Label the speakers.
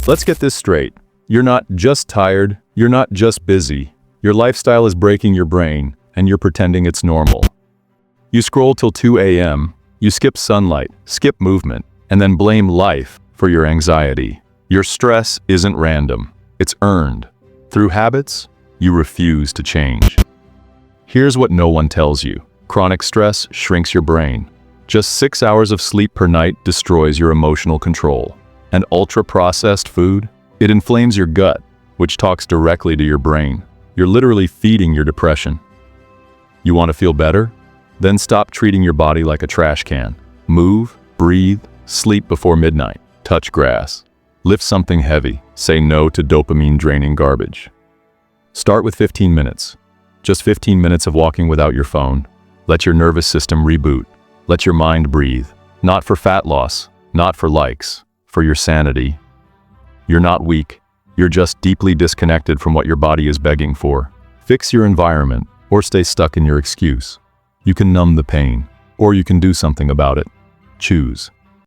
Speaker 1: Let's get this straight. You're not just tired, you're not just busy. Your lifestyle is breaking your brain, and you're pretending it's normal. You scroll till 2 a.m., you skip sunlight, skip movement, and then blame life for your anxiety. Your stress isn't random, it's earned. Through habits you refuse to change. Here's what no one tells you. Chronic stress shrinks your brain. Just 6 hours of sleep per night destroys your emotional control. And ultra-processed food? It inflames your gut, which talks directly to your brain. You're literally feeding your depression. You want to feel better? Then stop treating your body like a trash can. Move, breathe, sleep before midnight. Touch grass. Lift something heavy. Say no to dopamine-draining garbage. Start with 15 minutes. Just 15 minutes of walking without your phone. Let your nervous system reboot. Let your mind breathe. Not for fat loss, not for likes, for your sanity. You're not weak. You're just deeply disconnected from what your body is begging for. Fix your environment, or stay stuck in your excuse. You can numb the pain, or you can do something about it. Choose.